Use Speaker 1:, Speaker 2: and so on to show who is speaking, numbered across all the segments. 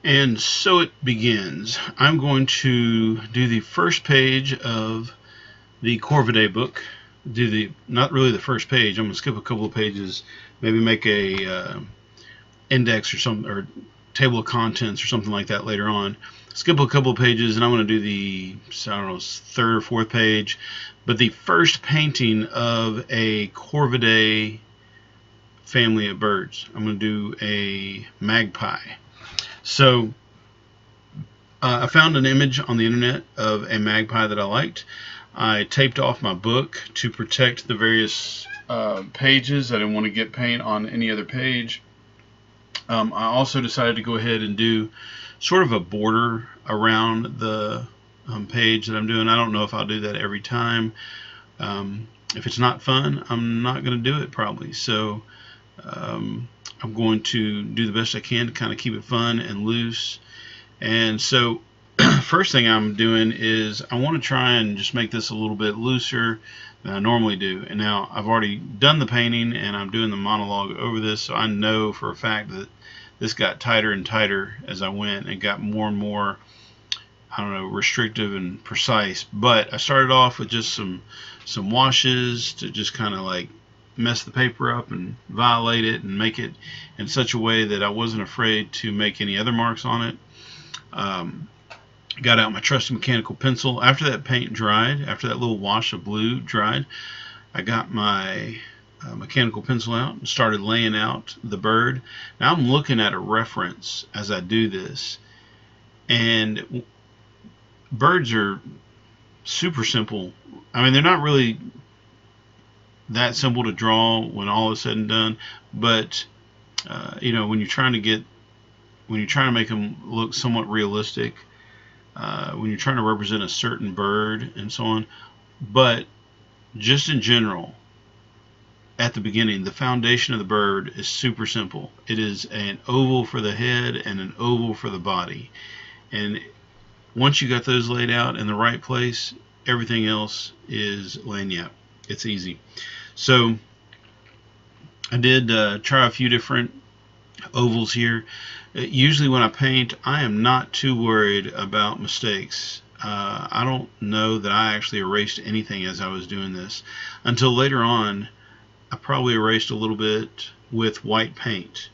Speaker 1: And so it begins. I'm going to do the first page of the Corvidae book. Not really the first page. I'm going to skip a couple of pages, maybe make a index or something, or table of contents or something like that later on. Skip a couple of pages, and I'm going to do the, I don't know, third or fourth page. But the first painting of a Corvidae family of birds. I'm going to do a magpie. So I found an image on the internet of a magpie that I liked. I taped off my book to protect the various pages. I didn't want to get paint on any other page. I also decided to go ahead and do sort of a border around the page that I'm doing. I don't know if I'll do that every time. If it's not fun, I'm not going to do it probably. So I'm going to do the best I can to kind of keep it fun and loose. And so first thing I'm doing is I want to try and just make this a little bit looser than I normally do. And now I've already done the painting and I'm doing the monologue over this, so I know for a fact that this got tighter and tighter as I went and got more and more, I don't know, restrictive and precise. But I started off with just some washes to just kind of like mess the paper up and violate it and make it in such a way that I wasn't afraid to make any other marks on it. Got out my trusty mechanical pencil. After that paint dried, after that little wash of blue dried, I got my mechanical pencil out and started laying out the bird. Now I'm looking at a reference as I do this, and birds are super simple. I mean, they're not really that simple to draw when all is said and done, but when you're trying to make them look somewhat realistic, when you're trying to represent a certain bird and so on. But just in general, at the beginning, the foundation of the bird is super simple. It is an oval for the head and an oval for the body. And once you got those laid out in the right place, everything else is lagniappe. It's easy. So I did try a few different ovals here. Usually when I paint, I am not too worried about mistakes. I don't know that I actually erased anything as I was doing this until later on. I probably erased a little bit with white paint,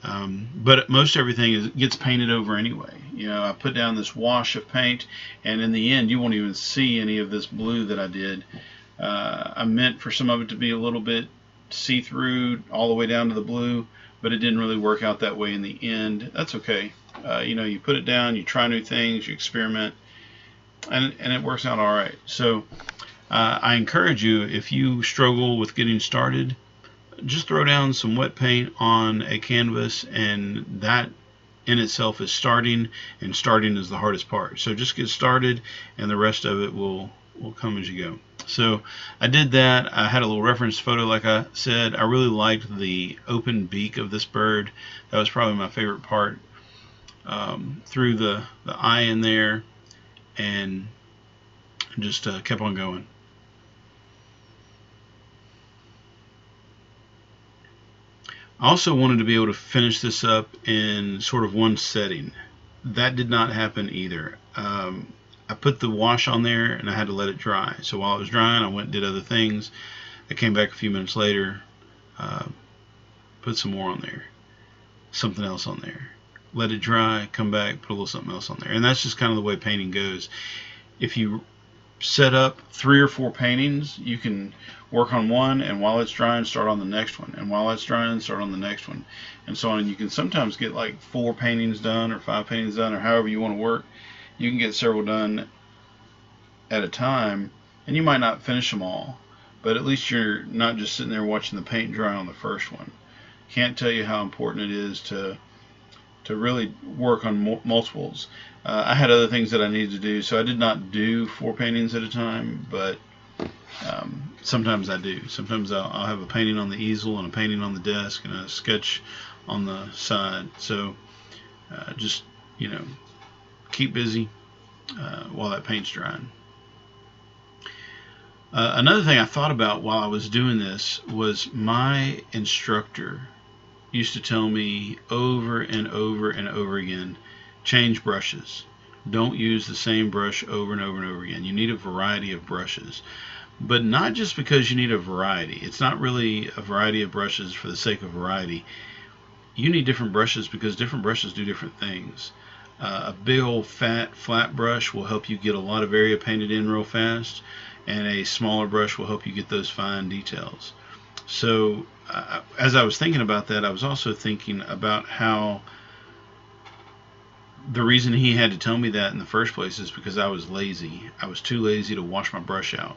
Speaker 1: but most everything gets painted over anyway. I put down this wash of paint, and in the end you won't even see any of this blue that I did. I meant for some of it to be a little bit see-through all the way down to the blue, but it didn't really work out that way in the end. That's okay. You put it down, you try new things, you experiment, and it works out all right. So I encourage you, if you struggle with getting started, just throw down some wet paint on a canvas, and that in itself is starting, and starting is the hardest part. So just get started, and the rest of it will come as you go. So I did that. I had a little reference photo, like I said. I really liked the open beak of this bird. That was probably my favorite part. Threw the eye in there and just kept on going. I also wanted to be able to finish this up in sort of one setting. That did not happen either. I put the wash on there and I had to let it dry. So while it was drying, I went and did other things. I came back a few minutes later, put some more on there, something else on there. Let it dry, come back, put a little something else on there. And that's just kind of the way painting goes. If you set up 3 or 4 paintings, you can work on one, and while it's drying, start on the next one, and while it's drying, start on the next one, and so on. And you can sometimes get like 4 paintings done or 5 paintings done, or however you want to work. You can get several done at a time, and you might not finish them all, but at least you're not just sitting there watching the paint dry on the first one. Can't tell you how important it is to really work on multiples. I had other things that I needed to do, so I did not do 4 paintings at a time, but sometimes I do. Sometimes I'll have a painting on the easel and a painting on the desk and a sketch on the side. So just keep busy while that paint's drying. Another thing I thought about while I was doing this was my instructor. used to tell me over and over and over again, change brushes. Don't use the same brush over and over and over again. You need a variety of brushes. But not just because you need a variety. It's not really a variety of brushes for the sake of variety. You need different brushes because different brushes do different things. A big old fat flat brush will help you get a lot of area painted in real fast, and a smaller brush will help you get those fine details. So as I was thinking about that, I was also thinking about how the reason he had to tell me that in the first place is because I was lazy. I was too lazy to wash my brush out.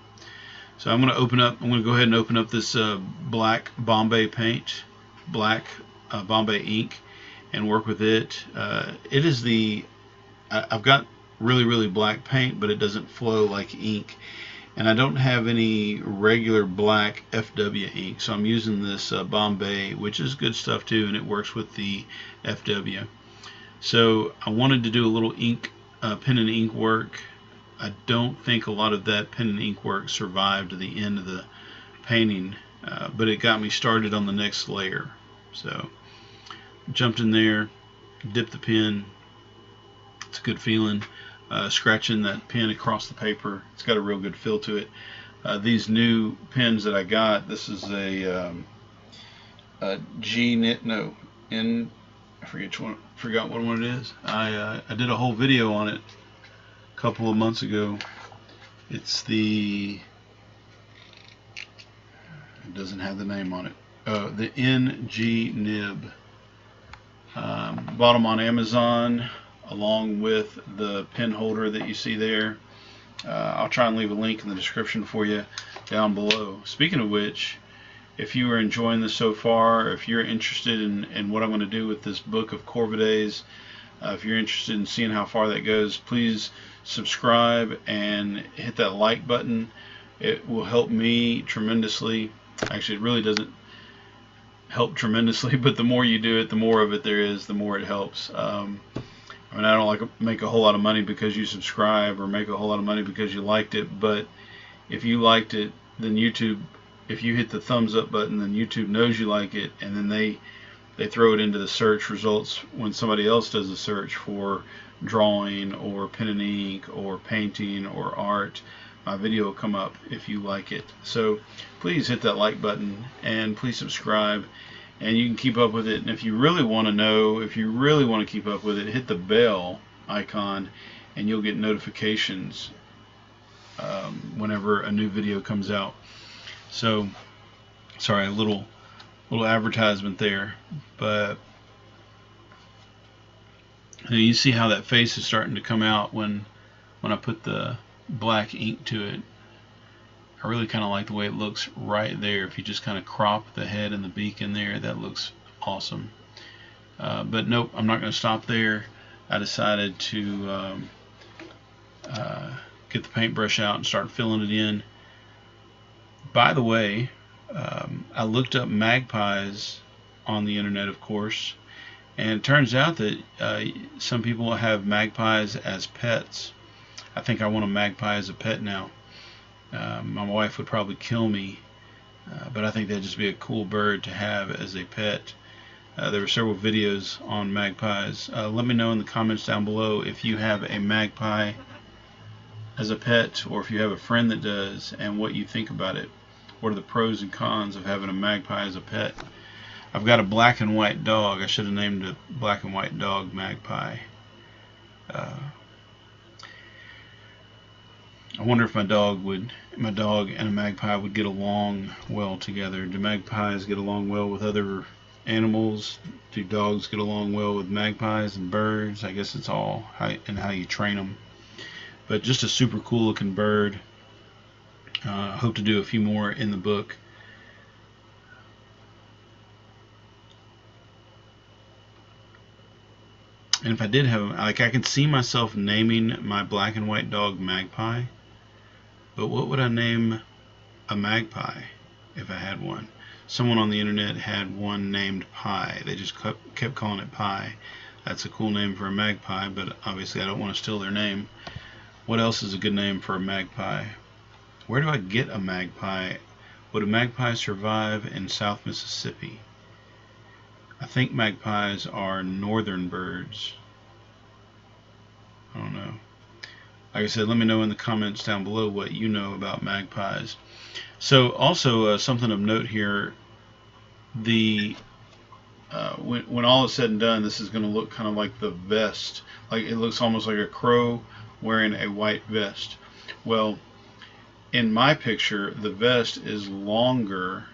Speaker 1: So I'm going to go ahead and open up this black Bombay paint, black Bombay ink, and work with it. It is I've got really black paint, but it doesn't flow like ink. And I don't have any regular black FW ink, so I'm using this Bombay, which is good stuff too, and it works with the FW. So I wanted to do a little ink, pen and ink work. I don't think a lot of that pen and ink work survived to the end of the painting, but it got me started on the next layer. So jumped in there, dipped the pen. It's a good feeling. Scratching that pen across the paper, it's got a real good feel to it. These new pens that I got, this is a I forgot what one it is. I did a whole video on it a couple of months ago. It's it doesn't have the name on it. The NG Nib. Bought them on Amazon along with the pen holder that you see there. I'll try and leave a link in the description for you down below. Speaking of which, if you are enjoying this so far, if you're interested in what I'm going to do with this book of Corvidaes, if you're interested in seeing how far that goes, please subscribe and hit that like button. It will help me tremendously. Actually, it really doesn't help tremendously, but the more you do it, the more of it there is, the more it helps. I mean, I don't like make a whole lot of money because you subscribe or make a whole lot of money because you liked it, but if you liked it, then YouTube, if you hit the thumbs up button, then YouTube knows you like it, and then they throw it into the search results when somebody else does a search for drawing or pen and ink or painting or art. My video will come up if you like it. So please hit that like button and please subscribe, and you can keep up with it. And if you really want to know, if you really want to keep up with it, hit the bell icon and you'll get notifications whenever a new video comes out. So sorry, a little advertisement there, but you see how that face is starting to come out when I put the black ink to it. I really kind of like the way it looks right there. If you just kind of crop the head and the beak in there, that looks awesome. But nope, I'm not going to stop there. I decided to get the paintbrush out and start filling it in. By the way, I looked up magpies on the internet, of course, and it turns out that some people have magpies as pets. I think I want a magpie as a pet now. My wife would probably kill me, but I think that'd just be a cool bird to have as a pet. There were several videos on magpies. Let me know in the comments down below if you have a magpie as a pet, or if you have a friend that does, and what you think about it. What are the pros and cons of having a magpie as a pet? I've got a black and white dog. I should have named it black and white dog Magpie. I wonder if my dog and a magpie would get along well together. Do magpies get along well with other animals? Do dogs get along well with magpies and birds? I guess it's all how you train them. But just a super cool looking bird. I hope to do a few more in the book. And if I did have, like, I can see myself naming my black and white dog Magpie, but what would I name a magpie if I had one? Someone on the internet had one named Pie. They just kept calling it Pie. That's a cool name for a magpie, but obviously I don't want to steal their name. What else is a good name for a magpie? Where do I get a magpie? Would a magpie survive in South Mississippi? I think magpies are northern birds. I don't know. Like I said, let me know in the comments down below what you know about magpies. So also something of note here, the when all is said and done, this is going to look kind of like the vest. Like it looks almost like a crow wearing a white vest. Well, in my picture, the vest is longer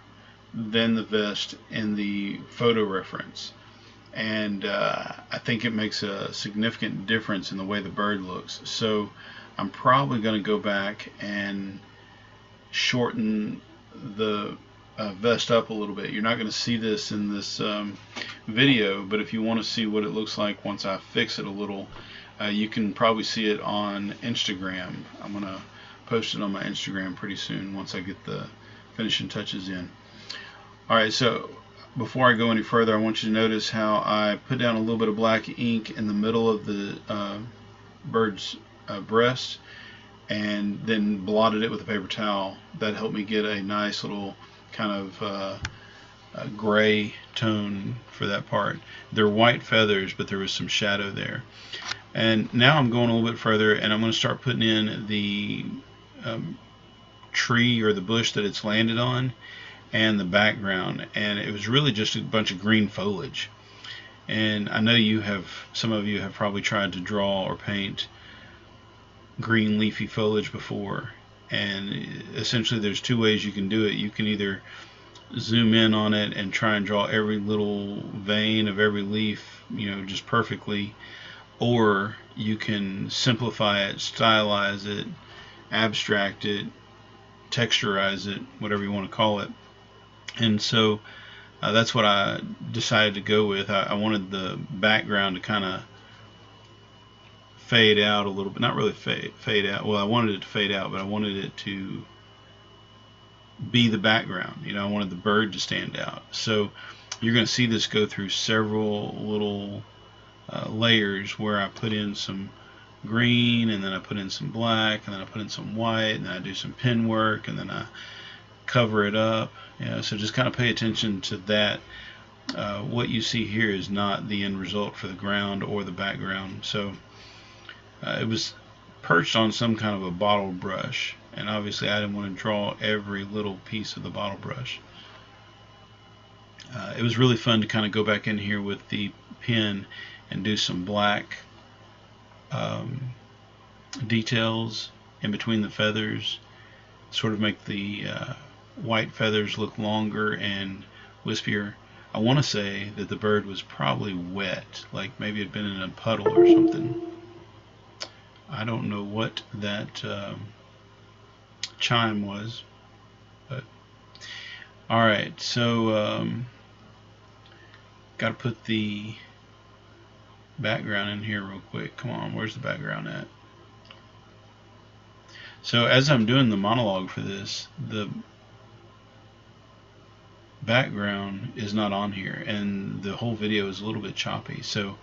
Speaker 1: than the vest in the photo reference. And I think it makes a significant difference in the way the bird looks. So I'm probably going to go back and shorten the vest up a little bit. You're not going to see this in this video, but if you want to see what it looks like once I fix it a little, you can probably see it on Instagram. I'm going to post it on my Instagram pretty soon once I get the finishing touches in. Alright, so before I go any further, I want you to notice how I put down a little bit of black ink in the middle of the bird's breast and then blotted it with a paper towel. That helped me get a nice little kind of gray tone for that part. They're white feathers, but there was some shadow there. And now I'm going a little bit further, and I'm going to start putting in the tree or the bush that it's landed on and the background. And it was really just a bunch of green foliage. And I know some of you have probably tried to draw or paint green leafy foliage before, and essentially there's two ways you can do it. You can either zoom in on it and try and draw every little vein of every leaf, just perfectly, or you can simplify it, stylize it, abstract it, texturize it, whatever you want to call it. And so that's what I decided to go with. I wanted the background to kind of fade out a little bit. Not really fade out. Well, I wanted it to fade out, but I wanted it to be the background. I wanted the bird to stand out. So you're going to see this go through several little layers where I put in some green, and then I put in some black, and then I put in some white, and then I do some pen work, and then I cover it up. So just kind of pay attention to that. What you see here is not the end result for the ground or the background. So it was perched on some kind of a bottle brush, and obviously I didn't want to draw every little piece of the bottle brush. It was really fun to kind of go back in here with the pen and do some black details in between the feathers, sort of make the white feathers look longer and wispier. I want to say that the bird was probably wet, like maybe it had been in a puddle or something. I don't know what that chime was, but alright, so got to put the background in here real quick. Come on, where's the background at? So as I'm doing the monologue for this, the background is not on here, and the whole video is a little bit choppy. So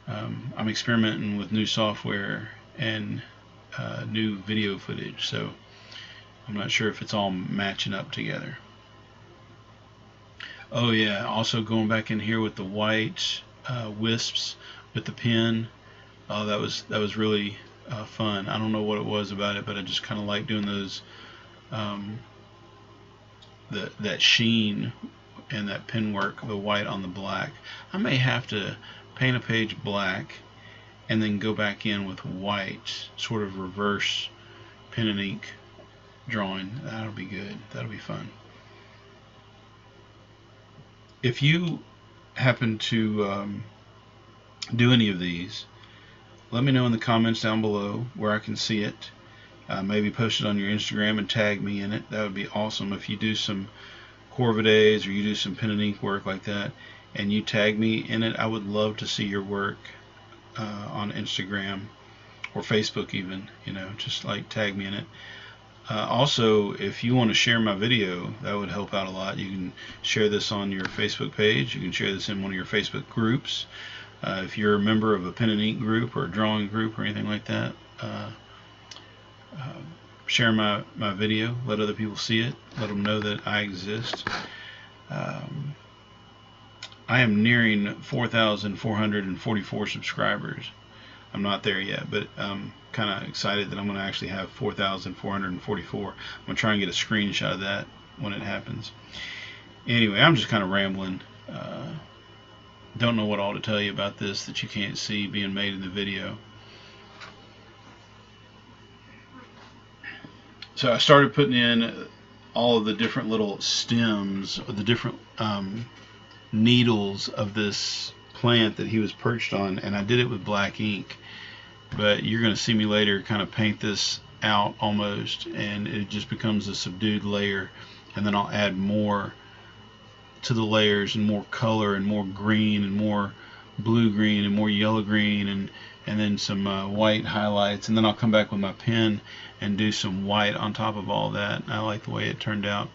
Speaker 1: I'm experimenting with new software and new video footage, so I'm not sure if it's all matching up together. Oh yeah, also going back in here with the white wisps with the pen. Oh, that was really fun. I don't know what it was about it, but I just kind of like doing those that sheen and that pen work, the white on the black. I may have to paint a page black and then go back in with white, sort of reverse pen and ink drawing. That'll be good. That'll be fun. If you happen to do any of these, let me know in the comments down below where I can see it. Maybe post it on your Instagram and tag me in it. That would be awesome. If you do some Corvidaes or you do some pen and ink work like that and you tag me in it, I would love to see your work on Instagram or Facebook even, just like tag me in it. Also, if you want to share my video, that would help out a lot. You can share this on your Facebook page. You can share this in one of your Facebook groups. If you're a member of a pen and ink group or a drawing group or anything like that, share my video. Let other people see it. Let them know that I exist. I am nearing 4,444 subscribers. I'm not there yet, but I'm kind of excited that I'm going to actually have 4,444. I'm going to try and get a screenshot of that when it happens. Anyway, I'm just kind of rambling. Don't know what all to tell you about this that you can't see being made in the video. So I started putting in all of the different little stems, or the different needles of this plant that he was perched on, and I did it with black ink. But you're going to see me later kind of paint this out almost, and it just becomes a subdued layer, and then I'll add more to the layers and more color and more green and more blue green and more yellow green, and then some white highlights, and then I'll come back with my pen and do some white on top of all that. I like the way it turned out.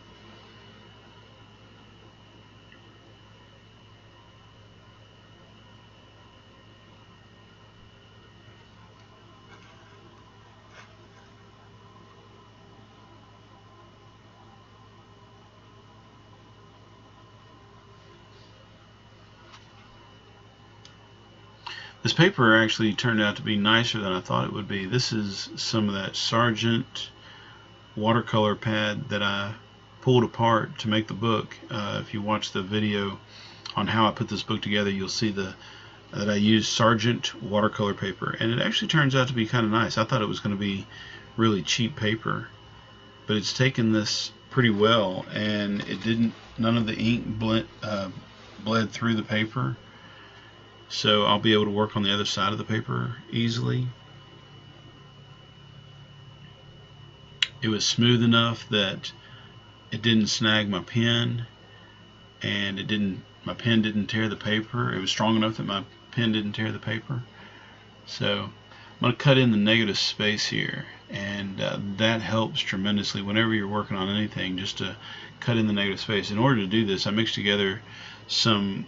Speaker 1: This paper actually turned out to be nicer than I thought it would be. This is some of that Sargent watercolor pad that I pulled apart to make the book. If you watch the video on how I put this book together, you'll see that I used Sargent watercolor paper, and it actually turns out to be kind of nice. I thought it was going to be really cheap paper, but it's taken this pretty well, and it didn't. None of the ink bled through the paper. So I'll be able to work on the other side of the paper easily. It was smooth enough that it didn't snag my pen, and my pen didn't tear the paper. It was strong enough that my pen didn't tear the paper. So I'm going to cut in the negative space here, and that helps tremendously whenever you're working on anything, just to cut in the negative space. In order to do this, I mixed together some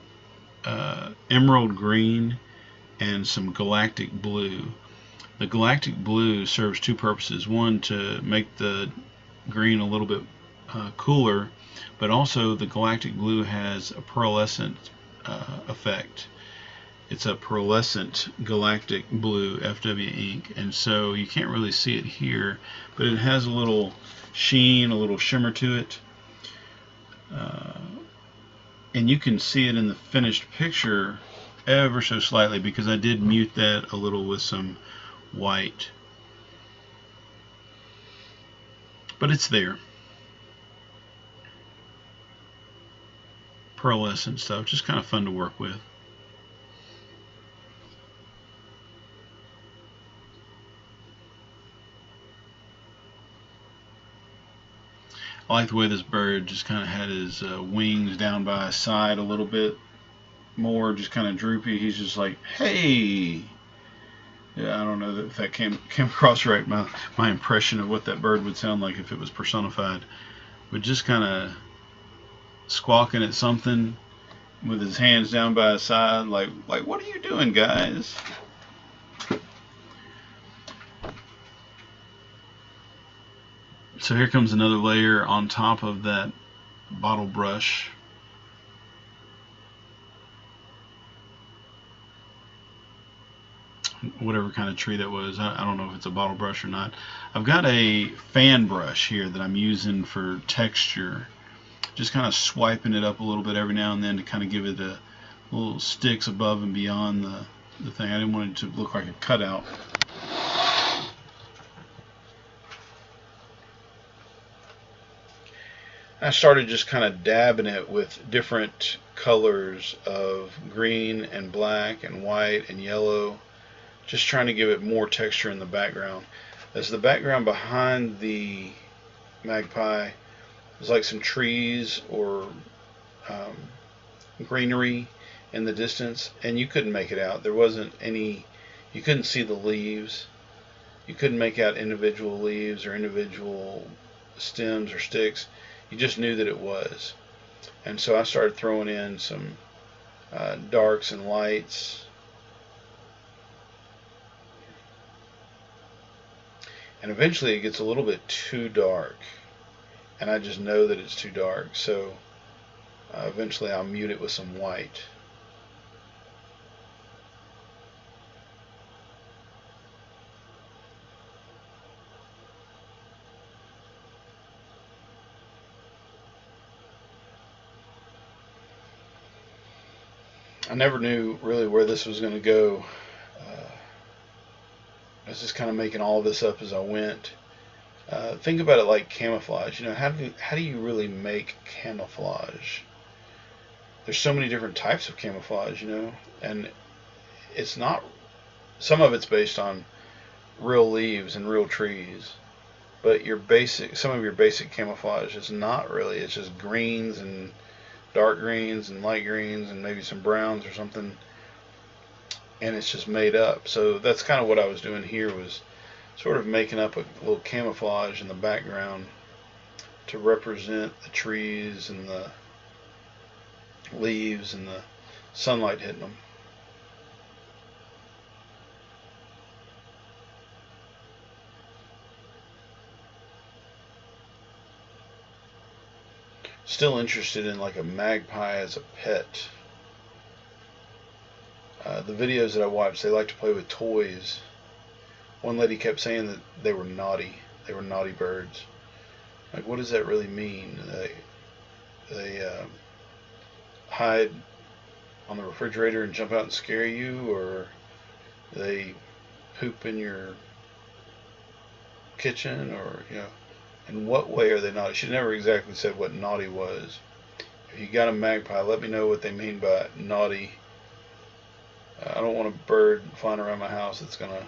Speaker 1: emerald green and some galactic blue. The galactic blue serves two purposes. One, to make the green a little bit cooler, but also the galactic blue has a pearlescent effect. It's a pearlescent galactic blue FW ink, and so you can't really see it here, but it has a little sheen, a little shimmer to it. And you can see it in the finished picture ever so slightly, because I did mute that a little with some white. But it's there. Pearlescent stuff, just kind of fun to work with. I like the way this bird just kind of had his wings down by his side a little bit more, just kind of droopy. He's just like, hey. Yeah, I don't know if that came across right, my impression of what that bird would sound like if it was personified. But just kind of squawking at something with his hands down by his side, like what are you doing, guys? So here comes another layer on top of that bottle brush. Whatever kind of tree that was. I don't know if it's a bottle brush or not. I've got a fan brush here that I'm using for texture. Just kind of swiping it up a little bit every now and then to kind of give it a little sticks above and beyond the thing. I didn't want it to look like a cutout. I started just kind of dabbing it with different colors of green and black and white and yellow, just trying to give it more texture in the background. As the background behind the Magpie was like some trees or greenery in the distance, and you couldn't make it out. There wasn't any, you couldn't see the leaves. You couldn't make out individual leaves or individual stems or sticks. You just knew that it was. And so I started throwing in some darks and lights. And eventually it gets a little bit too dark. And I just know that it's too dark. So eventually I'll mute it with some white. I never knew really where this was going to go. I was just kind of making all this up as I went. Think about it like camouflage. How do you really make camouflage? There's so many different types of camouflage, and it's not. Some of it's based on real leaves and real trees, but some of your basic camouflage is not really. It's just greens and dark greens and light greens and maybe some browns or something, and it's just made up. So that's kind of what I was doing here, was sort of making up a little camouflage in the background to represent the trees and the leaves and the sunlight hitting them. Still interested in like a magpie as a pet. The videos that I watched, they like to play with toys. One lady kept saying that they were naughty. They were naughty birds. Like, what does that really mean? They hide on the refrigerator and jump out and scare you, or they poop in your kitchen, or in what way are they naughty? She never exactly said what naughty was. If you got a magpie, let me know what they mean by naughty. I don't want a bird flying around my house that's gonna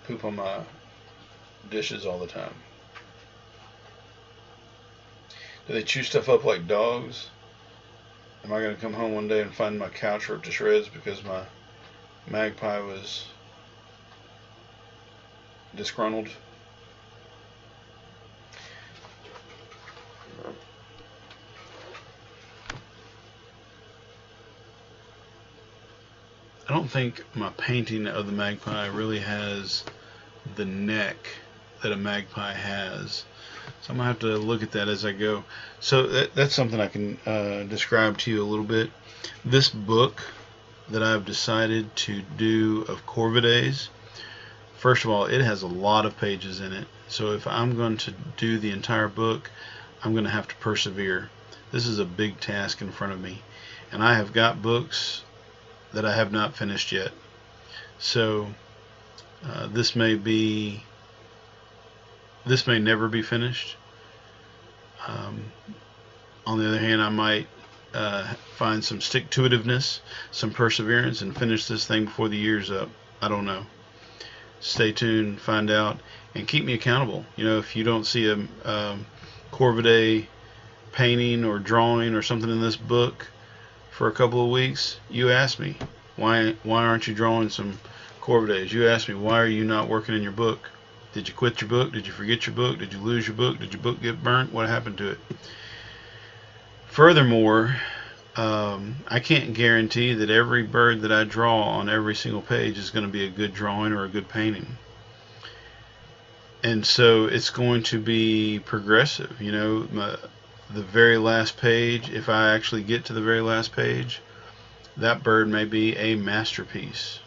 Speaker 1: poop on my dishes all the time. Do they chew stuff up like dogs? Am I going to come home one day and find my couch ripped to shreds because my magpie was disgruntled? I don't think my painting of the magpie really has the neck that a magpie has. So I'm going to have to look at that as I go. So that's something I can describe to you a little bit. This book that I've decided to do of Corvidaes, first of all, it has a lot of pages in it. So if I'm going to do the entire book, I'm going to have to persevere. This is a big task in front of me. And I have got books that I have not finished yet. So this may never be finished. On the other hand, I might find some stick-to-itiveness, some perseverance, and finish this thing before the year's up. I don't know. Stay tuned, find out, and keep me accountable. If you don't see a Corvidae painting or drawing or something in this book for a couple of weeks, you ask me, why aren't you drawing some Corvidaes? You ask me, why are you not working in your book? Did you quit your book? Did you forget your book? Did you lose your book? Did your book get burnt? What happened to it? Furthermore, I can't guarantee that every bird that I draw on every single page is going to be a good drawing or a good painting. And so it's going to be progressive. The very last page, if I actually get to the very last page, that bird may be a masterpiece.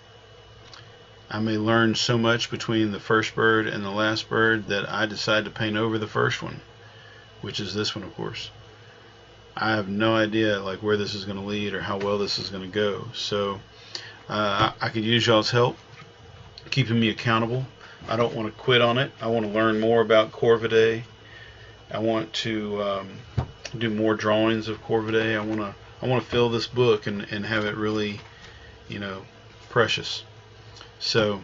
Speaker 1: I may learn so much between the first bird and the last bird that I decide to paint over the first one, which is this one, of course. I have no idea where this is going to lead or how well this is going to go. So I could use y'all's help keeping me accountable. I don't want to quit on it. I want to learn more about Corvidae. I want to do more drawings of Corvidae. I want to fill this book and have it really, precious. So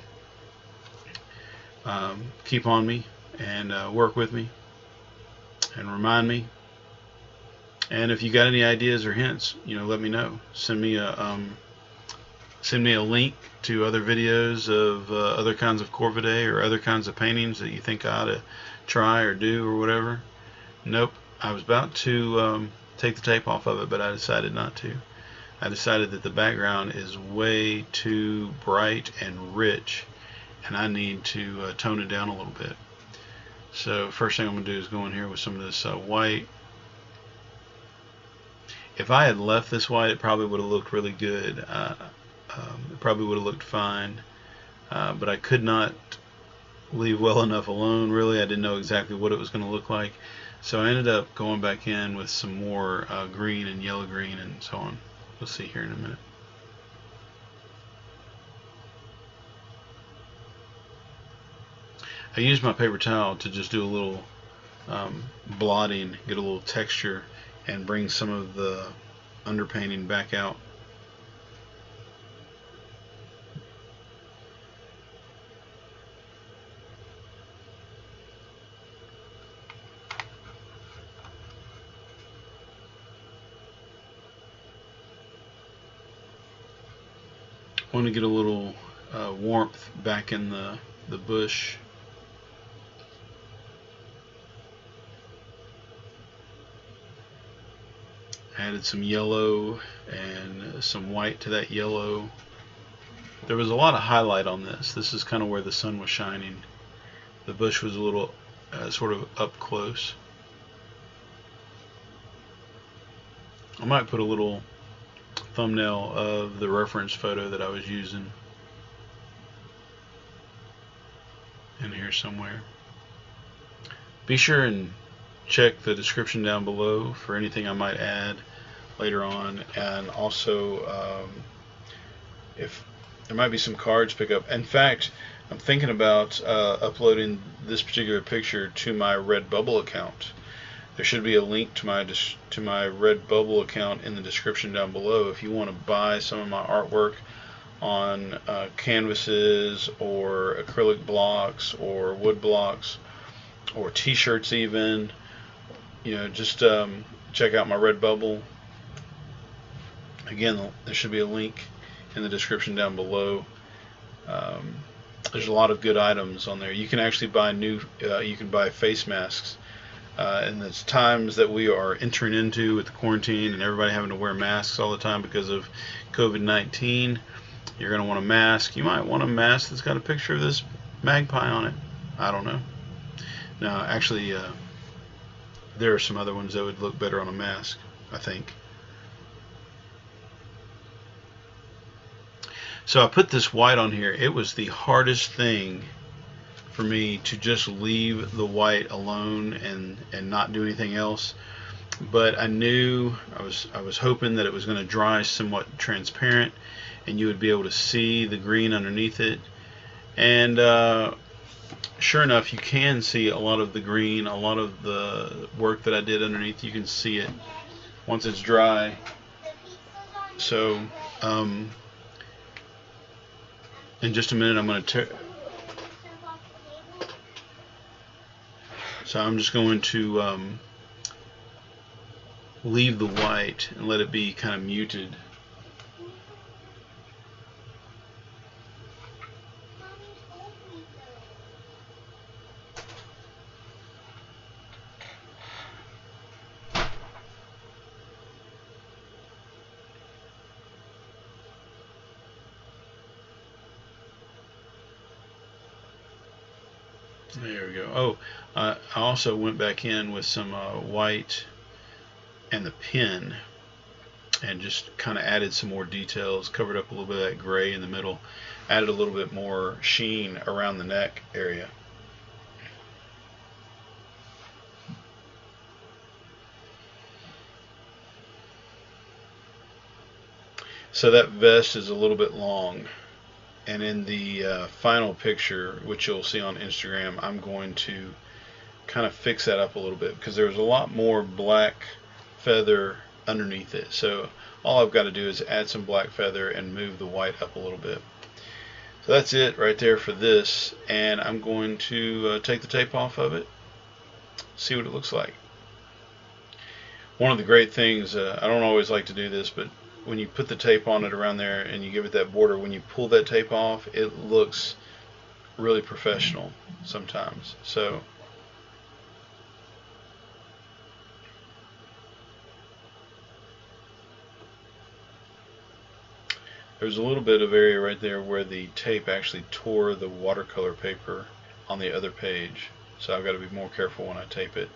Speaker 1: keep on me and work with me and remind me. And if you got any ideas or hints, let me know. Send me a link to other videos of other kinds of Corvidae or other kinds of paintings that you think I ought to try or do or whatever. Nope. I was about to take the tape off of it, but I decided not to. I decided that the background is way too bright and rich, and I need to tone it down a little bit. So first thing I'm going to do is go in here with some of this white. If I had left this white, it probably would have looked really good. It probably would have looked fine, but I could not leave well enough alone. Really, I didn't know exactly what it was going to look like, so I ended up going back in with some more green and yellow green and so on. We'll see here in a minute. I use my paper towel to just do a little blotting, get a little texture, and bring some of the underpainting back out. I want to get a little warmth back in the bush. Added some yellow and some white to that yellow. There was a lot of highlight on this. This is kind of where the sun was shining. The bush was a little sort of up close. I might put a little thumbnail of the reference photo that I was using in here somewhere. Be sure and check the description down below for anything I might add later on, and also if there might be some cards pick up. In fact, I'm thinking about uploading this particular picture to my Redbubble account. There should be a link to my Redbubble account in the description down below if you want to buy some of my artwork on canvases or acrylic blocks or wood blocks or t-shirts even. You know, just check out my Redbubble. Again, there should be a link in the description down below. There's a lot of good items on there. You can actually buy you can buy face masks. And the times that we are entering into with the quarantine and everybody having to wear masks all the time because of COVID-19, you're going to want a mask. You might want a mask that's got a picture of this magpie on it. I don't know. No, actually, there are some other ones that would look better on a mask, I think. So I put this white on here. It was the hardest thing for me to just leave the white alone and not do anything else, but I knew I was hoping that it was going to dry somewhat transparent and you would be able to see the green underneath it, and sure enough, you can see a lot of the green, a lot of the work that I did underneath. You can see it once it's dry. So in just a minute I'm going to So I'm just going to leave the white and let it be kind of muted. There we go. Oh, I also went back in with some white and the pen and just kind of added some more details, covered up a little bit of that gray in the middle, added a little bit more sheen around the neck area. So that vest is a little bit long. And in the final picture, which you'll see on Instagram, I'm going to kind of fix that up a little bit because there's a lot more black feather underneath it. So all I've got to do is add some black feather and move the white up a little bit. So that's it right there for this. And I'm going to take the tape off of it, see what it looks like. One of the great things, I don't always like to do this, but when you put the tape on it around there and you give it that border, when you pull that tape off, it looks really professional sometimes. So there's a little bit of area right there where the tape actually tore the watercolor paper on the other page, so I've got to be more careful when I tape it.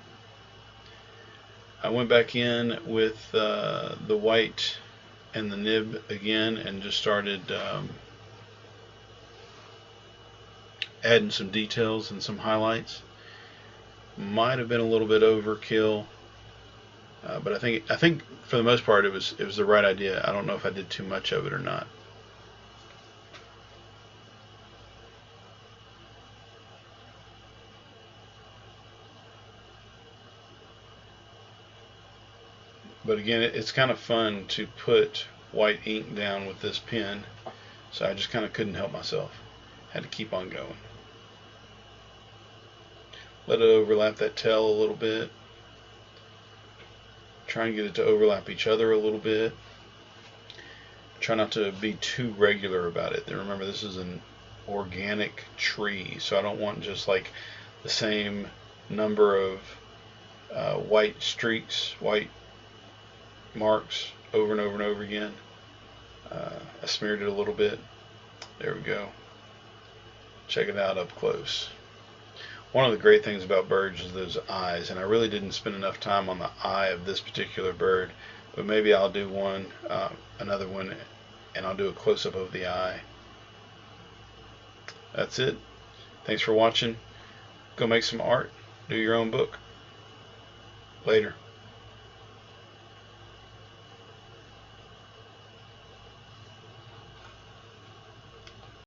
Speaker 1: I went back in with the white and the nib again and just started adding some details and some highlights. Might have been a little bit overkill, But I think for the most part it was the right idea. I don't know if I did too much of it or not. But again, it's kind of fun to put white ink down with this pen, so I just kind of couldn't help myself. Had to keep on going. Let it overlap that tail a little bit. Try and get it to overlap each other a little bit. Try not to be too regular about it. Remember, this is an organic tree, so I don't want just like the same number of white streaks, white marks over and over and over again. I smeared it a little bit. There we go. Check it out up close. One of the great things about birds is those eyes, and I really didn't spend enough time on the eye of this particular bird, but maybe I'll do another one, and I'll do a close-up of the eye. That's it. Thanks for watching. Go make some art. Do your own book. Later.